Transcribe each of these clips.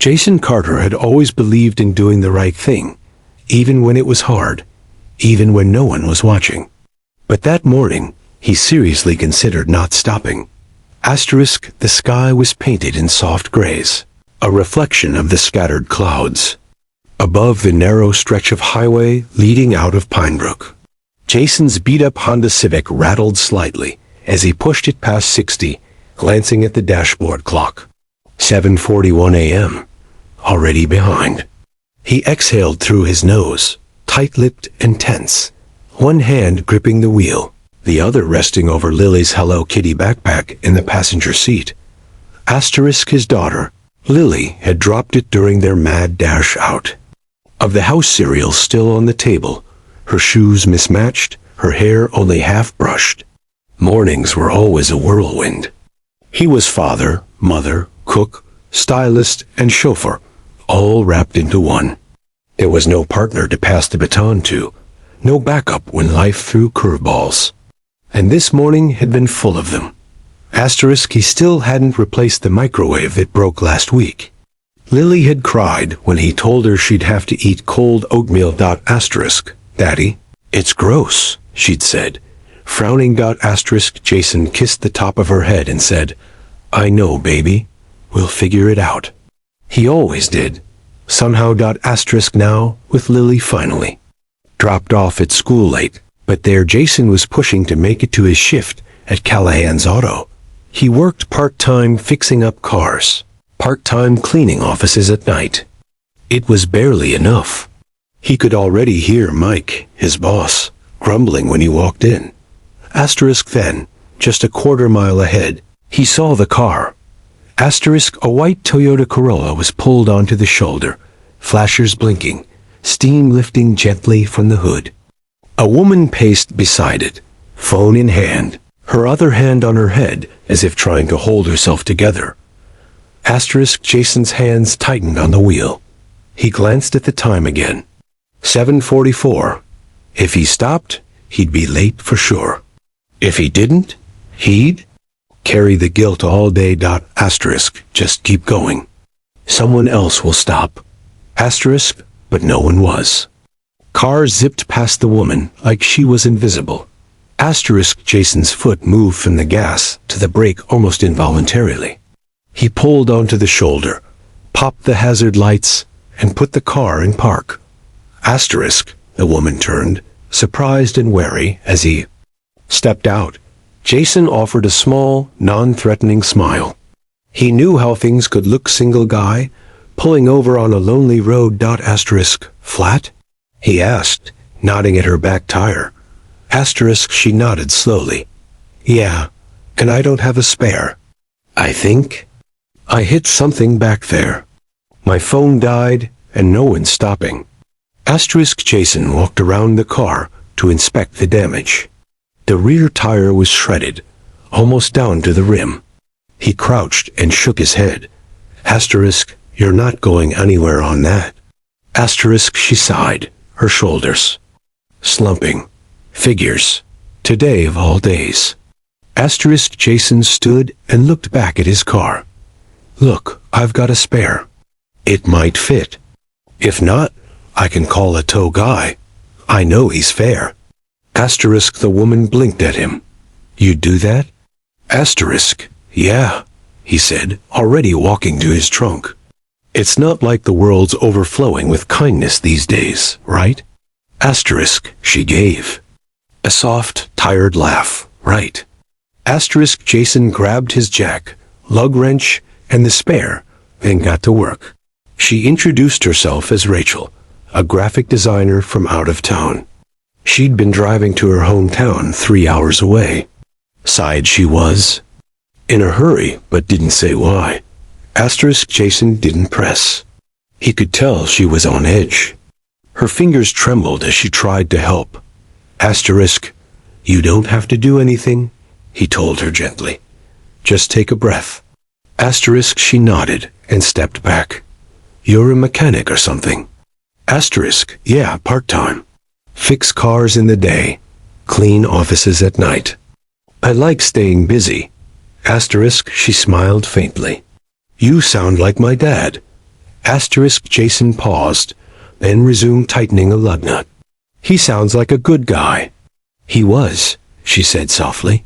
Jason Carter had always believed in doing the right thing, even when it was hard, even when no one was watching. But that morning, he seriously considered not stopping. The sky was painted in soft grays, a reflection of the scattered clouds. Above the narrow stretch of highway leading out of Pinebrook, Jason's beat-up Honda Civic rattled slightly as he pushed it past 60, glancing at the dashboard clock. 7:41 a.m. Already behind. He exhaled through his nose, tight-lipped and tense, one hand gripping the wheel, the other resting over Lily's Hello Kitty backpack in the passenger seat. His daughter, Lily, had dropped it during their mad dash out. Of the house cereal still on the table, her shoes mismatched, her hair only half brushed. Mornings were always a whirlwind. He was father, mother, cook, stylist, and chauffeur, all wrapped into one. There was no partner to pass the baton to, no backup when life threw curveballs. And this morning had been full of them. He still hadn't replaced the microwave that broke last week. Lily had cried when he told her she'd have to eat cold oatmeal. Daddy, it's gross, she'd said. Frowning. Jason kissed the top of her head and said, I know, baby. We'll figure it out. He always did. Somehow. Now, with Lily finally. Dropped off at school late, but there Jason was pushing to make it to his shift at Callahan's Auto. He worked part-time fixing up cars, part-time cleaning offices at night. It was barely enough. He could already hear Mike, his boss, grumbling when he walked in. Then, just a quarter mile ahead, he saw the car. A white Toyota Corolla was pulled onto the shoulder, flashers blinking, steam lifting gently from the hood. A woman paced beside it, phone in hand, her other hand on her head as if trying to hold herself together. Jason's hands tightened on the wheel. He glanced at the time again. 7:44. If he stopped, he'd be late for sure. If he didn't, he'd carry the guilt all day. Just keep going. Someone else will stop. But no one was. Cars zipped past the woman like she was invisible. Jason's foot moved from the gas to the brake almost involuntarily. He pulled onto the shoulder, popped the hazard lights, and put the car in park. The woman turned, surprised and wary, as he stepped out. Jason offered a small, non-threatening smile. He knew how things could look. Single guy, pulling over on a lonely road. Flat? He asked, nodding at her back tire. She nodded slowly. Yeah, and I don't have a spare. I think I hit something back there. My phone died, and no one's stopping. Jason walked around the car to inspect the damage. The rear tire was shredded, almost down to the rim. He crouched and shook his head. You're not going anywhere on that. She sighed, her shoulders slumping. Figures. Today of all days. Jason stood and looked back at his car. Look, I've got a spare. It might fit. If not, I can call a tow guy. I know he's fair. The woman blinked at him. You'd do that? Yeah, he said, already walking to his trunk. It's not like the world's overflowing with kindness these days, right? She gave. A soft, tired laugh, right. Jason grabbed his jack, lug wrench, and the spare, then got to work. She introduced herself as Rachel, a graphic designer from out of town. She'd been driving to her hometown 3 hours away. Sighed she was. In a hurry, but didn't say why. Jason didn't press. He could tell she was on edge. Her fingers trembled as she tried to help. You don't have to do anything, he told her gently. Just take a breath. She nodded and stepped back. You're a mechanic or something? Yeah, part-time. Fix cars in the day, clean offices at night. I like staying busy. She smiled faintly. You sound like my dad. Asterisk Jason paused, then resumed tightening a lug nut. He sounds like a good guy. He was, she said softly.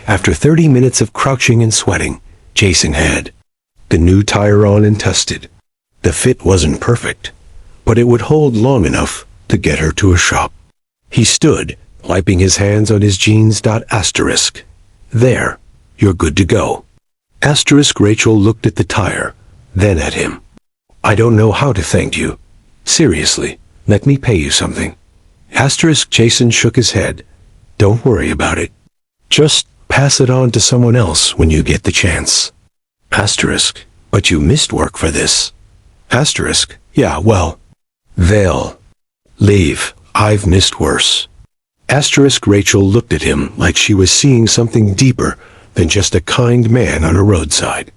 After 30 minutes of crouching and sweating, Jason had the new tire on and tested. The fit wasn't perfect, but it would hold long enough to get her to a shop. He stood, wiping his hands on his jeans. Asterisk. There, you're good to go. Asterisk Rachel looked at the tire, then at him. I don't know how to thank you. Seriously, let me pay you something. Asterisk Jason shook his head. Don't worry about it. Just pass it on to someone else when you get the chance. Asterisk, but you missed work for this. Asterisk, yeah, well, they'll leave. I've missed worse. Asterisk Rachel looked at him like she was seeing something deeper than just a kind man on a roadside.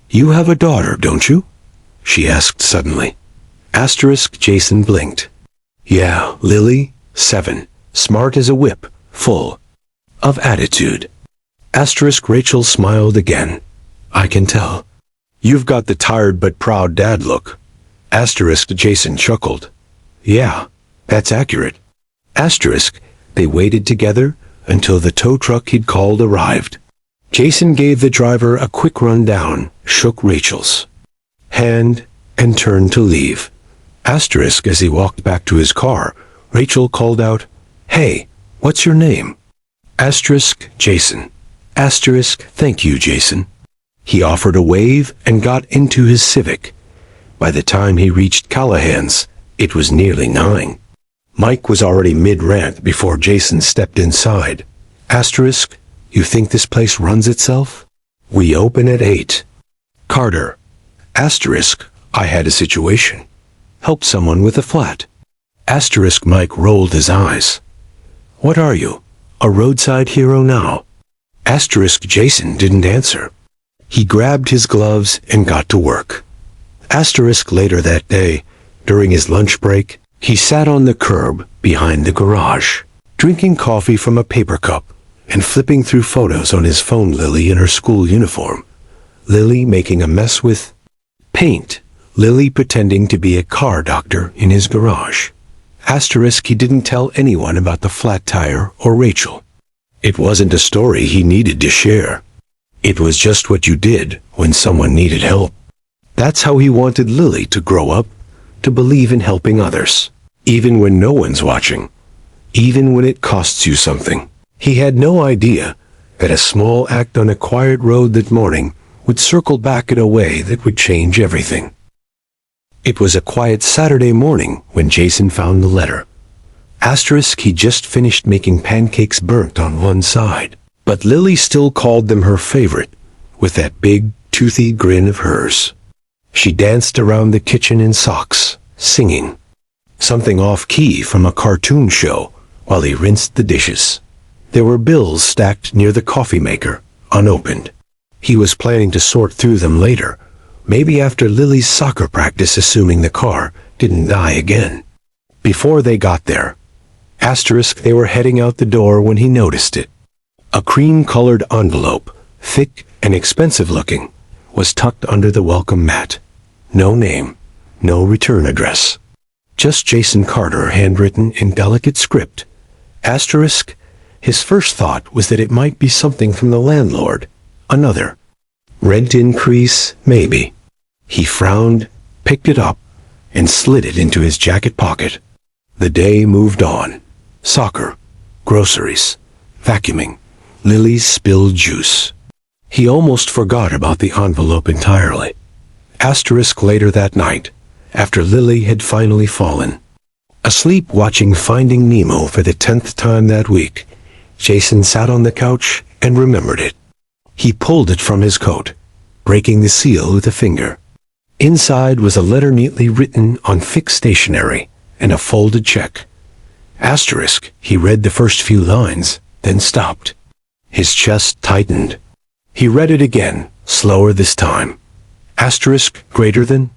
You have a daughter, don't you? She asked suddenly. Asterisk Jason blinked. Yeah, Lily, 7, smart as a whip, full of attitude. Asterisk Rachel smiled again. I can tell. You've got the tired but proud dad look. Asterisk Jason chuckled. Yeah, that's accurate. Asterisk, they waited together until the tow truck he'd called arrived. Jason gave the driver a quick rundown, shook Rachel's hand, and turned to leave. Asterisk, as he walked back to his car, Rachel called out, Hey, what's your name? Asterisk Jason. Asterisk, thank you, Jason. He offered a wave and got into his Civic. By the time he reached Callahan's, it was nearly 9. Mike was already mid-rant before Jason stepped inside. Asterisk, you think this place runs itself? We open at 8. Carter. Asterisk, I had a situation. Helped someone with a flat. Asterisk Mike rolled his eyes. What are you? A roadside hero now? Asterisk Jason didn't answer. He grabbed his gloves and got to work. Asterisk later that day, during his lunch break, he sat on the curb behind the garage, drinking coffee from a paper cup and flipping through photos on his phone. Lily in her school uniform. Lily making a mess with paint. Lily pretending to be a car doctor in his garage. Asterisk, he didn't tell anyone about the flat tire or Rachel. It wasn't a story he needed to share. It was just what you did when someone needed help. That's how he wanted Lily to grow up, to believe in helping others, even when no one's watching, even when it costs you something. He had no idea that a small act on a quiet road that morning would circle back in a way that would change everything. It was a quiet Saturday morning when Jason found the letter. Asterisk, he just finished making pancakes burnt on one side, but Lily still called them her favorite, with that big, toothy grin of hers. She danced around the kitchen in socks, singing something off-key from a cartoon show while he rinsed the dishes. There were bills stacked near the coffee maker, unopened. He was planning to sort through them later, maybe after Lily's soccer practice, assuming the car didn't die again. Before they got there, Asterisk, they were heading out the door when he noticed it. A cream-colored envelope, thick and expensive-looking, was tucked under the welcome mat. No name, no return address. Just Jason Carter, handwritten in delicate script. Asterisk, his first thought was that it might be something from the landlord. Another rent increase, maybe. He frowned, picked it up, and slid it into his jacket pocket. The day moved on. Soccer, groceries, vacuuming, Lily's spilled juice. He almost forgot about the envelope entirely. Asterisk later that night, after Lily had finally fallen. Asleep watching Finding Nemo for the 10th time that week, Jason sat on the couch and remembered it. He pulled it from his coat, breaking the seal with a finger. Inside was a letter neatly written on thick stationery and a folded check. Asterisk, he read the first few lines, then stopped. His chest tightened. He read it again, slower this time. Asterisk, greater than?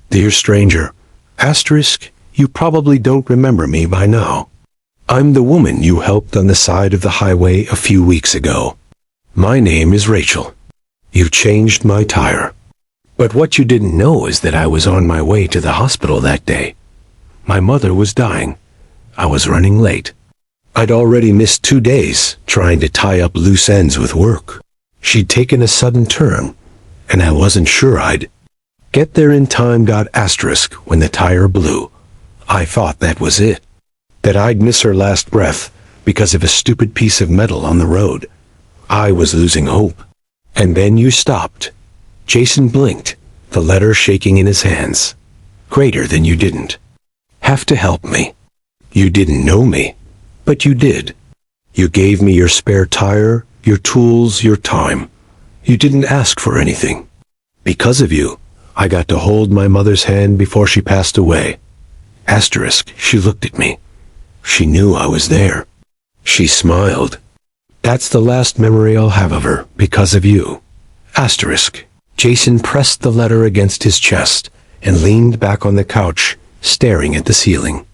Dear stranger, asterisk, you probably don't remember me by now. I'm the woman you helped on the side of the highway a few weeks ago. My name is Rachel. You changed my tire. But what you didn't know is that I was on my way to the hospital that day. My mother was dying. I was running late. I'd already missed 2 days trying to tie up loose ends with work. She'd taken a sudden turn, and I wasn't sure I'd get there in time. Asterisk when the tire blew. I thought that was it. That I'd miss her last breath because of a stupid piece of metal on the road. I was losing hope. And then you stopped. Jason blinked, the letter shaking in his hands. Greater than you didn't have to help me. You didn't know me, but you did. You gave me your spare tire, your tools, your time. You didn't ask for anything. Because of you, I got to hold my mother's hand before she passed away. Asterisk, she looked at me. She knew I was there. She smiled. That's the last memory I'll have of her, because of you. Asterisk. Jason pressed the letter against his chest and leaned back on the couch, staring at the ceiling.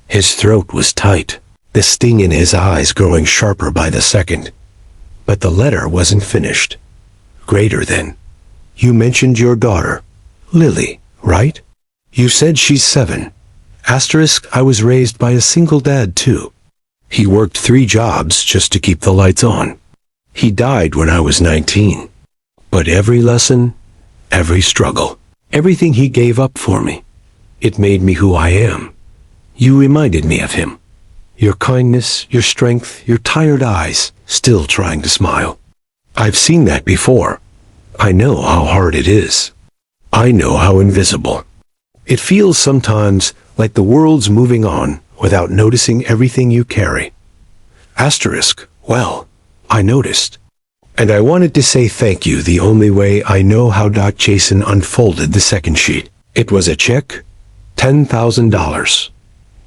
His throat was tight, the sting in his eyes growing sharper by the second. But the letter wasn't finished. Greater than. You mentioned your daughter, Lily, right? You said she's 7. Asterisk, I was raised by a single dad, too. He worked 3 jobs just to keep the lights on. He died when I was 19. But every lesson, every struggle, everything he gave up for me, it made me who I am. You reminded me of him. Your kindness, your strength, your tired eyes, still trying to smile. I've seen that before. I know how hard it is. I know how invisible. It feels sometimes like the world's moving on without noticing everything you carry. Asterisk, well, I noticed. And I wanted to say thank you the only way I know how. Jason unfolded the second sheet. It was a check, $10,000.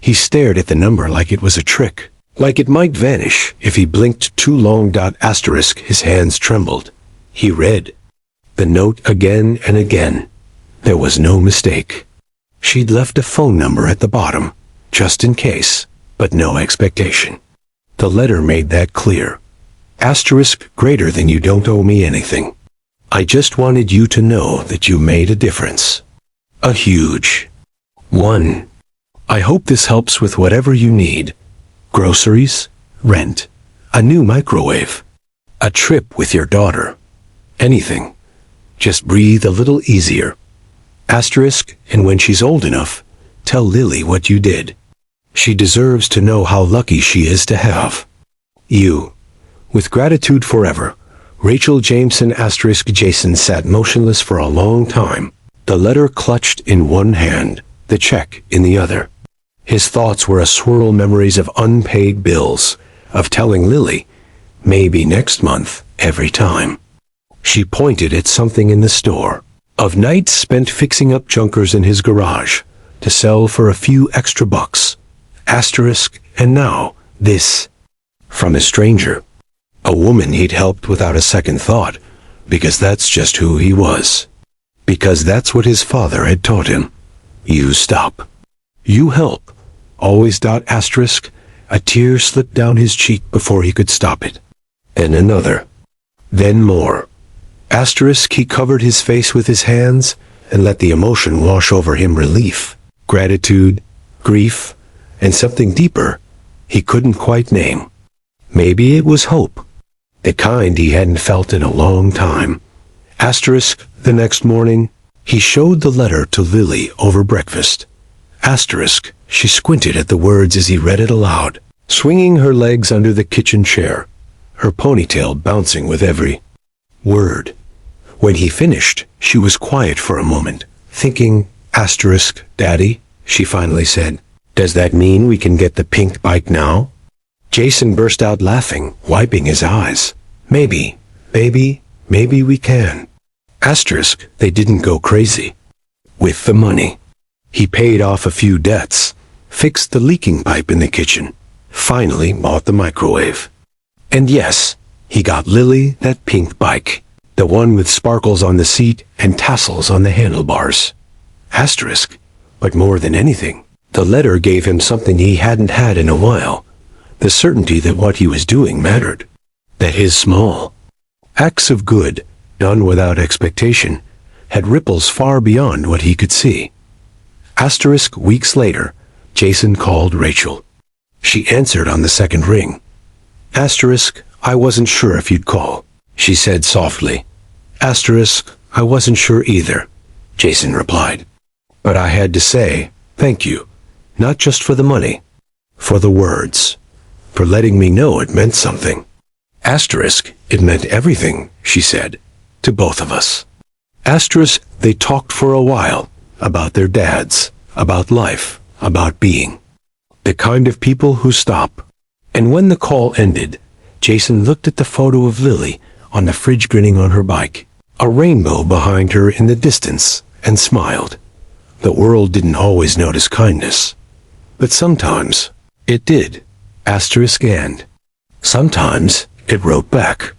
He stared at the number like it was a trick, like it might vanish if he blinked too long. Asterisk, his hands trembled. He read the note again and again. There was no mistake. She'd left a phone number at the bottom, just in case, but no expectation. The letter made that clear. Asterisk, greater than you don't owe me anything. I just wanted you to know that you made a difference. A huge one. I hope this helps with whatever you need. Groceries, rent, a new microwave, a trip with your daughter. Anything. Just breathe a little easier. Asterisk, and when she's old enough, tell Lily what you did. She deserves to know how lucky she is to have you. With gratitude forever, Rachel Jameson. Asterisk. Jason sat motionless for a long time, the letter clutched in one hand, the check in the other. His thoughts were a swirl, memories of unpaid bills, of telling Lily, maybe next month, every time. She pointed at something in the store, of nights spent fixing up junkers in his garage, to sell for a few extra bucks. Asterisk, and now, this. From a stranger. A woman he'd helped without a second thought, because that's just who he was. Because that's what his father had taught him. You stop. You help. Always. Asterisk. A tear slipped down his cheek before he could stop it. And another. Then more. Asterisk. He covered his face with his hands and let the emotion wash over him. Relief, gratitude, grief, and something deeper he couldn't quite name. Maybe it was hope. The kind he hadn't felt in a long time. Asterisk. The next morning, he showed the letter to Lily over breakfast. Asterisk. She squinted at the words as he read it aloud, swinging her legs under the kitchen chair, her ponytail bouncing with every word. When he finished, she was quiet for a moment, thinking. Asterisk. Daddy, she finally said, does that mean we can get the pink bike now? Jason burst out laughing, wiping his eyes. Maybe we can. Asterisk. They didn't go crazy with the money. He paid off a few debts, fixed the leaking pipe in the kitchen, finally bought the microwave. And yes, he got Lily that pink bike, the one with sparkles on the seat and tassels on the handlebars. Asterisk. But more than anything, the letter gave him something he hadn't had in a while. The certainty that what he was doing mattered. That his small acts of good, done without expectation, had ripples far beyond what he could see. Asterisk weeks later, Jason called Rachel. She answered on the second ring. Asterisk, I wasn't sure if you'd call, she said softly. Asterisk, I wasn't sure either, Jason replied. But I had to say, thank you, not just for the money, for the words, for letting me know it meant something. Asterisk, it meant everything, she said, to both of us. Asterisk, they talked for a while, about their dads, about life, about being. The kind of people who stop. And when the call ended, Jason looked at the photo of Lily on the fridge grinning on her bike, a rainbow behind her in the distance, and smiled. The world didn't always notice kindness, but sometimes it did. Asterisk and sometimes it wrote back.